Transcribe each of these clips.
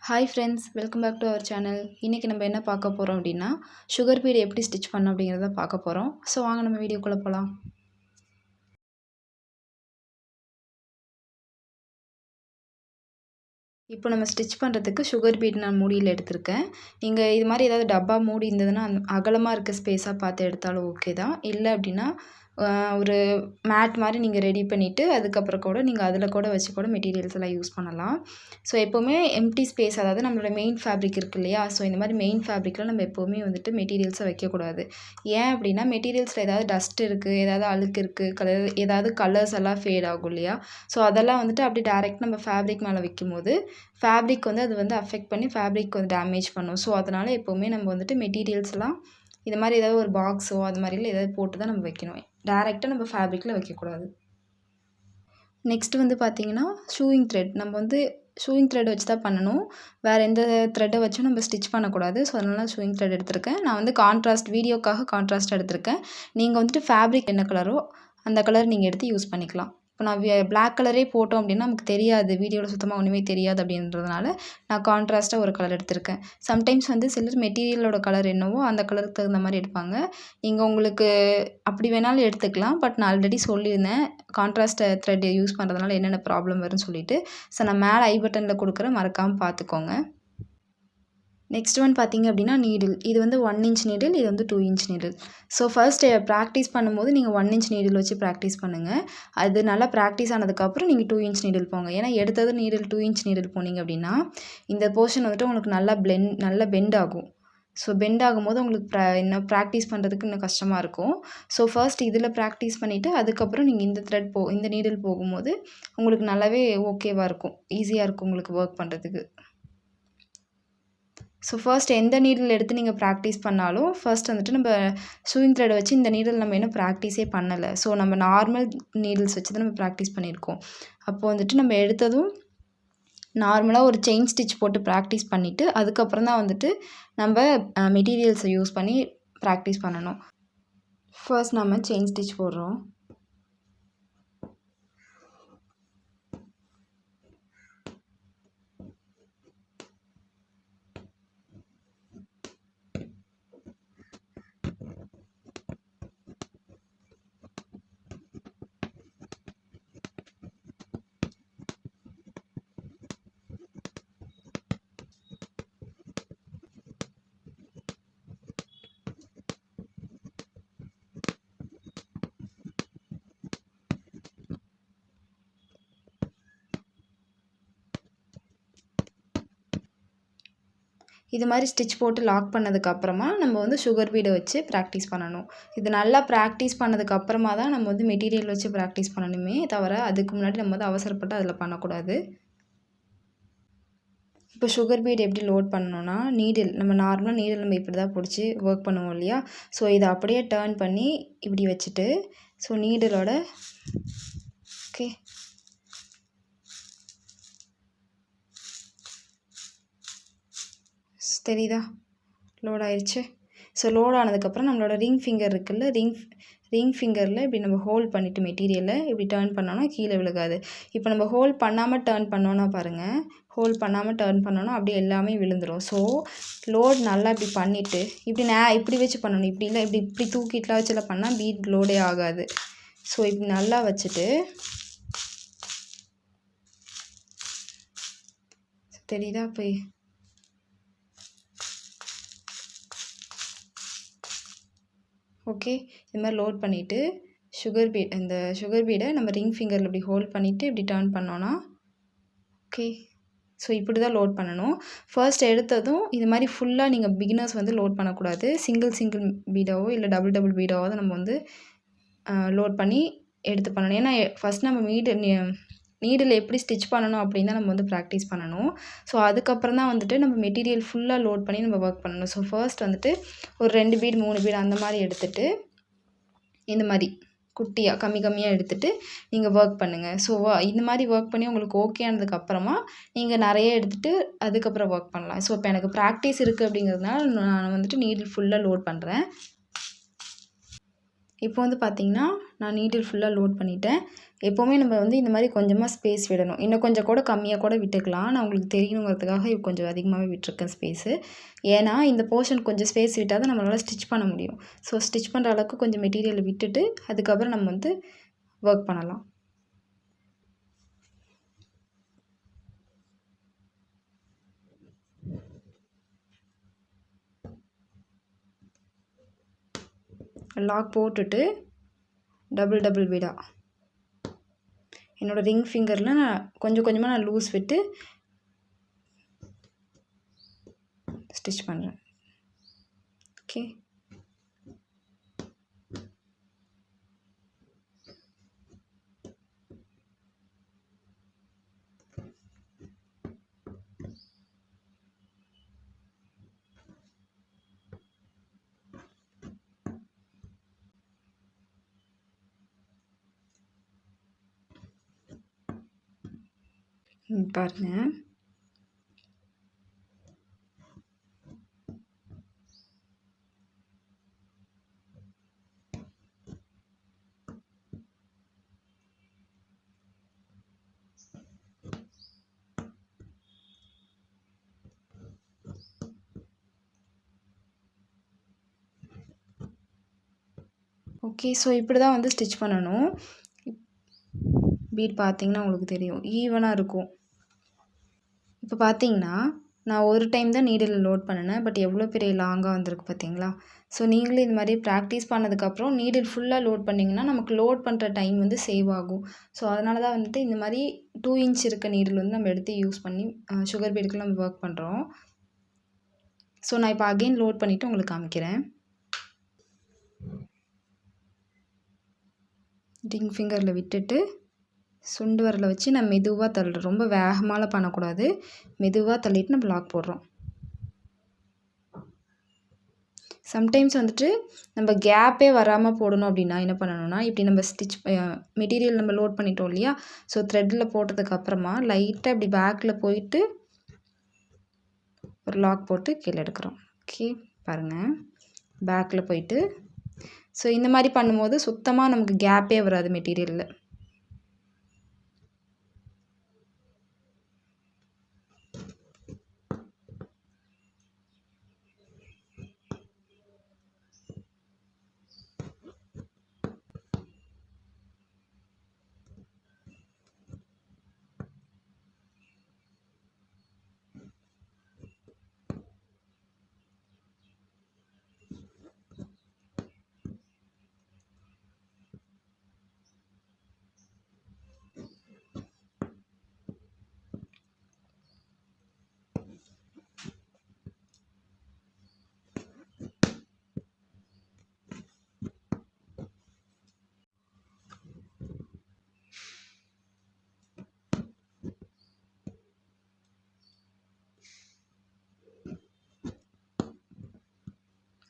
Hi friends, welcome back to our channel. இன்னைக்கு நம்ம என்ன பார்க்க போறோம் அப்படின்னா சுகர் பீட் எப்படி ஸ்டிச் பண்ணணும் அப்படிங்கறத பார்க்க போறோம். சோ வாங்க நம்ம வீடியோக்குள்ள போலாம். இப்போ நம்ம ஸ்டிச் பண்ணுறதுக்கு சுகர் பீட் நான் மூடியில் எடுத்திருக்கேன். நீங்கள் இது மாதிரி ஏதாவது டப்பா மூடி இருந்ததுன்னா அகலமாக இருக்க ஸ்பேஸாக பார்த்து எடுத்தாலும் ஓகே தான். இல்லை அப்படின்னா ஒரு மேட் மாதிரி நீங்கள் ரெடி பண்ணிவிட்டு அதுக்கப்புறம் கூட நீங்கள் அதில் கூட வச்சு கூட மெட்டீரியல்ஸ் எல்லாம் யூஸ் பண்ணலாம். ஸோ எப்போவுமே எம்டி ஸ்பேஸ், அதாவது நம்மளோட மெயின் ஃபேப்ரிக் இருக்குது இல்லையா, ஸோ இந்த மாதிரி மெயின் ஃபேப்ரிக்கில் நம்ம எப்போவுமே வந்துட்டு மெட்டீரியல்ஸை வைக்கக்கூடாது. ஏன் அப்படின்னா மெட்டீரியல்ஸில் ஏதாவது டஸ்ட் இருக்குது, ஏதாவது அழுக்கு இருக்குது, ஏதாவது கலர்ஸ் எல்லாம் ஃபேட் ஆகும் இல்லையா, ஸோ அதெல்லாம் வந்துட்டு அப்படி டேரெக்ட் நம்ம ஃபேப்ரிக் மேலே வைக்கும்போது ஃபேப்ரிக் வந்து அது வந்து அஃபெக்ட் பண்ணி ஃபேப்ரிக் வந்து டேமேஜ் பண்ணும். ஸோ அதனால் எப்போவுமே நம்ம வந்துட்டு மெட்டீரியல்ஸ்லாம் இது மாதிரி ஏதாவது ஒரு பாக்ஸோ அது மாதிரிலாம் ஏதாவது போட்டு தான் நம்ம வைக்கணும். டேரெக்டாக நம்ம ஃபேப்ரிக்கில் வைக்கக்கூடாது. நெக்ஸ்ட் வந்து பார்த்திங்கன்னா ஷூயிங் த்ரெட். நம்ம வந்து ஷூயிங் த்ரெட் வச்சு தான் பண்ணணும். வேறு எந்த த்ரெட்டை வச்சும் நம்ம ஸ்டிச் பண்ணக்கூடாது. ஸோ அதனால ஷூயிங் த்ரெட் எடுத்திருக்கேன். நான் வந்து வீடியோக்காக கான்ட்ராஸ்ட் எடுத்திருக்கேன். நீங்கள் வந்துட்டு ஃபேப்ரிக் என்ன கலரோ அந்த கலர் நீங்கள் எடுத்து யூஸ் பண்ணிக்கலாம். இப்போ நான் பிளாக் கலரே போட்டோம் அப்படின்னா நமக்கு தெரியாது, வீடியோவில் சுத்தமாக ஒன்றுமே தெரியாது அப்படின்றதுனால நான் கான்ட்ராஸ்ட்டாக ஒரு கலர் எடுத்திருக்கேன். சம்டைம்ஸ் வந்து சிலர் மெட்டீரியலோட கலர் என்னவோ அந்த கலருக்கு தகுந்த மாதிரி எடுப்பாங்க. நீங்கள் உங்களுக்கு அப்படி வேணாலும் எடுத்துக்கலாம். பட் நான் ஆல்ரெடி சொல்லியிருந்தேன் கான்ட்ராஸ்ட் த்ரெட் யூஸ் பண்ணுறதுனால என்னென்ன ப்ராப்ளம் வரும்னு சொல்லிட்டு. ஸோ நான் மேலே ஐ பட்டனில் கொடுக்குற மறக்காமல் பார்த்துக்கோங்க. நெக்ஸ்ட் ஒன் பார்த்திங்க அப்படின்னா நீடில். இது வந்து 1 inch நீடில், இது வந்து 2 inch needle. So first practice பண்ணும்போது நீங்கள் 1 inch நீடில் வச்சு ப்ராக்டிஸ் பண்ணுங்கள். அது நல்லா ப்ராக்டிஸ் ஆனதுக்கப்புறம் நீங்கள் 2 inch நீடில் போங்க. ஏன்னா எடுத்தது நீடில் 2 inch நீடில் போனீங்க அப்படின்னா இந்த போர்ஷன் வந்துட்டு உங்களுக்கு நல்லா பெண்ட் ஆகும். ஸோ பெண்ட் ஆகும்போது உங்களுக்கு இன்னும் ப்ராக்டிஸ் பண்ணுறதுக்கு இன்னும் கஷ்டமாக இருக்கும். ஸோ ஃபர்ஸ்ட் இதில் ப்ராக்டிஸ் பண்ணிவிட்டு அதுக்கப்புறம் நீங்கள் இந்த நீடில் போகும்போது உங்களுக்கு நல்லாவே ஓகேவாக இருக்கும், ஈஸியாக இருக்கும் உங்களுக்கு ஒர்க் பண்ணுறதுக்கு. ஸோ ஃபர்ஸ்ட் எந்த நீடில் எடுத்து நீங்கள் ப்ராக்டிஸ் பண்ணாலும் ஃபர்ஸ்ட் வந்துட்டு நம்ம ஷூயிங் த்ரெட் வச்சு இந்த நீடில் நம்ம இன்னும் ப்ராக்டிஸே பண்ணலை. ஸோ நம்ம நார்மல் நீடில்ஸ் வச்சு தான் நம்ம ப்ராக்டிஸ் பண்ணியிருக்கோம். அப்போது வந்துட்டு நம்ம எடுத்ததும் நார்மலாக ஒரு செயின் ஸ்டிச் போட்டு ப்ராக்டிஸ் பண்ணிவிட்டு அதுக்கப்புறம் தான் வந்துட்டு நம்ம மெட்டீரியல்ஸை யூஸ் பண்ணி ப்ராக்டிஸ் பண்ணணும். ஃபர்ஸ்ட் நம்ம செயின் ஸ்டிச் போடுறோம். இது மாதிரி ஸ்டிச் போட்டு லாக் பண்ணதுக்கப்புறமா நம்ம வந்து சுகர் பீடை வச்சு ப்ராக்டிஸ் பண்ணணும். இது நல்லா ப்ராக்டிஸ் பண்ணதுக்கப்புறமா தான் நம்ம வந்து மெட்டீரியல் வச்சு ப்ராக்டிஸ் பண்ணணுமே தவிர அதுக்கு முன்னாடி நம்ம வந்து அவசரப்பட்டு அதில் பண்ணக்கூடாது. இப்போ சுகர் பீட் எப்படி லோட் பண்ணணும்னா நீடில் நம்ம நார்மலாக நம்ம இப்படி தான் பிடிச்சி ஒர்க் பண்ணுவோம் இல்லையா, ஸோ இதை அப்படியே டேர்ன் பண்ணி இப்படி வச்சுட்டு ஸோ நீடிலோட ஓகே தெரியுதா, லோட் ஆயிடுச்சு. ஸோ லோட் ஆனதுக்கப்புறம் நம்மளோட ரிங் ஃபிங்கர் இருக்குல்ல, ரிங் ஃபிங்கரில் இப்படி நம்ம ஹோல்ட் பண்ணிவிட்டு மெட்டீரியலை இப்படி டேர்ன் பண்ணோன்னா கீழே விழுகாது. இப்போ நம்ம ஹோல்ட் பண்ணாமல் டேர்ன் பண்ணோன்னா பாருங்கள், ஹோல்ட் பண்ணாமல் டேர்ன் பண்ணோன்னா அப்படியே எல்லாமே விழுந்துடும். ஸோ லோட் நல்லா இப்படி பண்ணிவிட்டு இப்படி வச்சு பண்ணணும். இப்படி இல்லை இப்படி தூக்கிட்டுலாம் வச்சுலாம் பண்ணால் பீட் லோடே ஆகாது. ஸோ இப்படி நல்லா வச்சுட்டு தெரியுதா போய் ஓகே இது மாதிரி லோட் பண்ணிவிட்டு இந்த சுகர் பீடை நம்ம ரிங் ஃபிங்கரில் இப்படி ஹோல்ட் பண்ணிவிட்டு இப்படி டேர்ன் பண்ணோன்னா ஓகே. ஸோ இப்படி தான் லோட் பண்ணணும். ஃபர்ஸ்ட் எடுத்ததும் இது மாதிரி ஃபுல்லாக நீங்கள் பிகினர்ஸ் வந்து லோட் பண்ணக்கூடாது. சிங்கிள் பீடாவோ இல்லை டபுள் பீடாவோ தான் நம்ம வந்து லோட் பண்ணி எடுத்து பண்ணணும். ஏன்னா ஃபஸ்ட் நம்ம நீடில் எப்படி ஸ்டிச் பண்ணணும் அப்படின்னு தான் நம்ம வந்து ப்ராக்டிஸ் பண்ணணும். ஸோ அதுக்கப்புறம் தான் வந்துட்டு நம்ம மெட்டீரியல் ஃபுல்லாக லோட் பண்ணி நம்ம ஒர்க் பண்ணணும். ஸோ ஃபர்ஸ்ட் வந்துட்டு ஒரு 2 பீட் 3 பீட் அந்த மாதிரி எடுத்துகிட்டு இந்த மாதிரி குட்டியாக கம்மியாக எடுத்துகிட்டு நீங்கள் ஒர்க் பண்ணுங்கள். ஸோ இந்த மாதிரி ஒர்க் பண்ணி உங்களுக்கு ஓகே ஆனதுக்கப்புறமா நீங்கள் நிறைய எடுத்துகிட்டு அதுக்கப்புறம் ஒர்க் பண்ணலாம். ஸோ இப்போ எனக்கு ப்ராக்டிஸ் இருக்குது அப்படிங்கிறதுனால நான் வந்துட்டு நீடில் ஃபுல்லாக லோட் பண்ணுறேன். இப்போ வந்து பார்த்திங்கன்னா நான் நீடில் ஃபுல்லாக லோட் பண்ணிட்டேன். எப்போவுமே நம்ம வந்து இந்த மாதிரி கொஞ்சமாக ஸ்பேஸ் விடணும். இன்னும் கொஞ்சம் கூட கம்மியாக கூட விட்டுக்கலாம். நான் உங்களுக்கு தெரியணுங்கிறதுக்காக கொஞ்சம் அதிகமாகவே விட்டுருக்கேன் ஸ்பேஸு. ஏன்னா இந்த போர்ஷன் கொஞ்சம் ஸ்பேஸ் விட்டால் தான் நம்மளால் ஸ்டிச் பண்ண முடியும். ஸோ ஸ்டிச் பண்ணுற அளவுக்கு கொஞ்சம் மெட்டீரியலை விட்டுட்டு அதுக்கப்புறம் நம்ம வந்து ஒர்க் பண்ணலாம். லாக் போட்டுட்டு டபுள் பீடா என்னோடய ரிங் ஃபிங்கரில் நான் கொஞ்சம் கொஞ்சமாக நான் லூஸ் விட்டு ஸ்டிச் பண்ணுறேன். ஓகே, பாருங்கள். ஓகே, ஸோ இப்படி தான் வந்து ஸ்டிச் பண்ணணும். பீட் பார்த்தீங்கன்னா உங்களுக்கு தெரியும், ஈவனாக இருக்கும். இப்போ பார்த்தீங்கன்னா நான் ஒரு டைம் தான் நீடில் லோட் பண்ணினேன். பட் எவ்வளோ பெரிய லாங்காக வந்திருக்கு பார்த்தீங்களா? ஸோ நீங்களும் இது மாதிரி ப்ராக்டிஸ் பண்ணதுக்கப்புறம் நீடில் ஃபுல்லாக லோட் பண்ணிங்கன்னா நமக்கு லோட் பண்ணுற டைம் வந்து சேவ் ஆகும். ஸோ அதனால தான் வந்துட்டு இந்த மாதிரி 2 இன்ச் இருக்க நீடில் வந்து நம்ம எடுத்து யூஸ் பண்ணி சுகர் பீடுக்கு நம்ம ஒர்க் பண்ணுறோம். ஸோ நான் இப்போ அகெயின் லோட் பண்ணிவிட்டு உங்களுக்கு காமிக்கிறேன். ரிங் ஃபிங்கரில் விட்டுட்டு சுண்டு விரலை வச்சு நான் மெதுவாக தள்ளுறேன். ரொம்ப வேகமாலாம் பண்ணக்கூடாது. மெதுவாக தள்ளிட்டு நம்ம லாக் போடுறோம். சம்டைம்ஸ் வந்துட்டு நம்ம கேப்பே வராமல் போடணும் அப்படின்னா என்ன பண்ணணும்னா, இப்படி நம்ம ஸ்டிச் மெட்டீரியல் நம்ம லோட் பண்ணிட்டோம் இல்லையா? ஸோ த்ரெட்டில் போட்டதுக்கப்புறமா லைட்டாக இப்படி பேக்கில் போயிட்டு ஒரு லாக் போட்டு கீழே எடுக்கிறோம். ஓகே, பாருங்கள், பேக்கில் போயிட்டு. ஸோ இந்த மாதிரி பண்ணும்போது சுத்தமாக நமக்கு கேப்பே வராது மெட்டீரியலில்.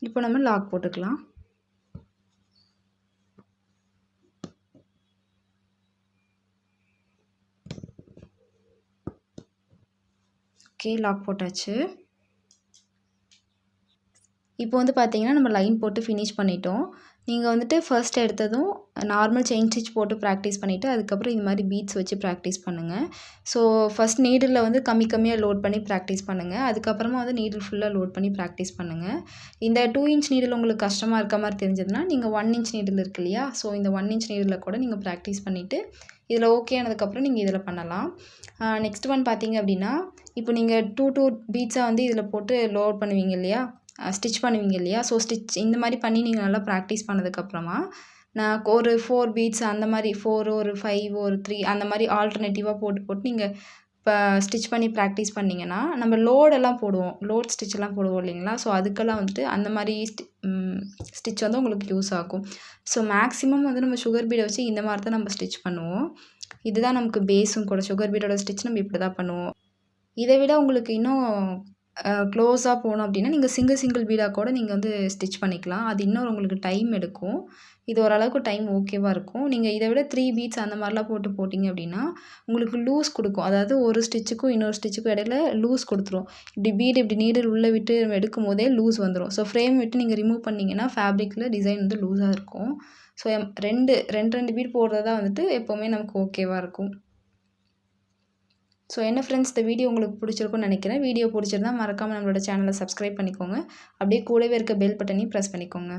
இப்போ நம்ம லாக் போட்டுக்கலாம். ஓகே, லாக் போட்டாச்சு. இப்போ வந்து பார்த்தீங்கன்னா நம்ம லைன் போட்டு ஃபினிஷ் பண்ணிட்டோம். நீங்கள் வந்துட்டு ஃபர்ஸ்ட் எடுத்ததும் நார்மல் செயின் ஸ்டிச் போட்டு ப்ராக்டிஸ் பண்ணிவிட்டு அதுக்கப்புறம் இந்த மாதிரி பீட்ஸ் வச்சு ப்ராக்டிஸ் பண்ணுங்கள். ஸோ ஃபஸ்ட் நீடில் வந்து கம்மியாக லோட் பண்ணி ப்ராக்டிஸ் பண்ணுங்கள். அதுக்கப்புறமா வந்து நீடில் ஃபுல்லாக லோட் பண்ணி ப்ராக்டிஸ் பண்ணுங்கள். இந்த 2 இன்ச் நீடில் உங்களுக்கு கஷ்டமாக இருக்க மாதிரி தெரிஞ்சதுன்னா நீங்கள் 1 இன்ச் நீடில் இருக்கு இல்லையா? ஸோ இந்த 1 இன்ச் நீடில் கூட நீங்கள் ப்ராக்டிஸ் பண்ணிவிட்டு இதில் ஓகே ஆனதுக்கப்புறம் நீங்கள் இதில் பண்ணலாம். நெக்ஸ்ட் ஒன் பார்த்தீங்க அப்படின்னா, இப்போ நீங்கள் 2 பீட்ஸாக வந்து இதில் போட்டு லோட் பண்ணுவீங்க இல்லையா? ஸ்டிச் பண்ணுவீங்க இல்லையா? ஸோ ஸ்டிச் இந்த மாதிரி பண்ணி நீங்கள் நல்லா ப்ராக்டிஸ் பண்ணதுக்கப்புறமா நான் ஒரு 4 பீட்ஸ் அந்த மாதிரி 4 ஒரு 5 ஒரு 3 அந்த மாதிரி ஆல்டர்னேட்டிவாக போட்டு நீங்கள் இப்போ ஸ்டிச் பண்ணி ப்ராக்டிஸ் பண்ணிங்கன்னா நம்ம லோடெல்லாம் போடுவோம், லோட் ஸ்டிச்செல்லாம் போடுவோம் இல்லைங்களா? ஸோ அதுக்கெல்லாம் வந்துட்டு அந்த மாதிரி ஸ்டிச் வந்து உங்களுக்கு யூஸ் ஆகும். ஸோ மேக்ஸிமம் வந்து நம்ம சுகர் பீடை வச்சு இந்த மாதிரி தான் நம்ம ஸ்டிச் பண்ணுவோம். இதுதான் நமக்கு பேஸும் கூட. சுகர் பீடோட ஸ்டிச் நம்ம இப்படி தான் பண்ணுவோம். இதை விட உங்களுக்கு இன்னும் க்ளோஸாக போகணும் அப்படின்னா நீங்கள் சிங்கிள் பீடாக கூட நீங்கள் வந்து ஸ்டிச் பண்ணிக்கலாம். அது இன்னும் உங்களுக்கு டைம் எடுக்கும். இது ஓரளவுக்கு டைம் ஓகேவாக இருக்கும். நீங்கள் இதை விட 3 பீட்ஸ் அந்த மாதிரிலாம் போட்டிங்க அப்படின்னா உங்களுக்கு லூஸ் கொடுக்கும். அதாவது ஒரு ஸ்டிச்சுக்கும் இன்னொரு ஸ்டிச்சுக்கும் இடையில லூஸ் கொடுத்துரும். இப்படி பீடு இப்படி நீடில் உள்ளே விட்டு எடுக்கும் போதே லூஸ் வந்துடும். ஸோ ஃப்ரேம் விட்டு நீங்கள் ரிமூவ் பண்ணிங்கன்னா ஃபேப்ரிக்கில் டிசைன் வந்து லூஸாக இருக்கும். ஸோ ரெண்டு பீட் போடுறது தான் வந்துட்டு எப்போவுமே நமக்கு ஓகேவாக இருக்கும். ஸோ என்ன ஃப்ரெண்ட்ஸ், இந்த வீடியோ உங்களுக்கு பிடிச்சிருக்கும்னு நினைக்கிறேன். வீடியோ பிடிச்சிருந்தா மறக்காமல் நம்மளோட சேனலை சப்ஸ்கிரைப் பண்ணிக்கோங்க. அப்படியே கூடவே இருக்க பெல் பட்டனையும் ப்ரெஸ் பண்ணிக்கோங்க.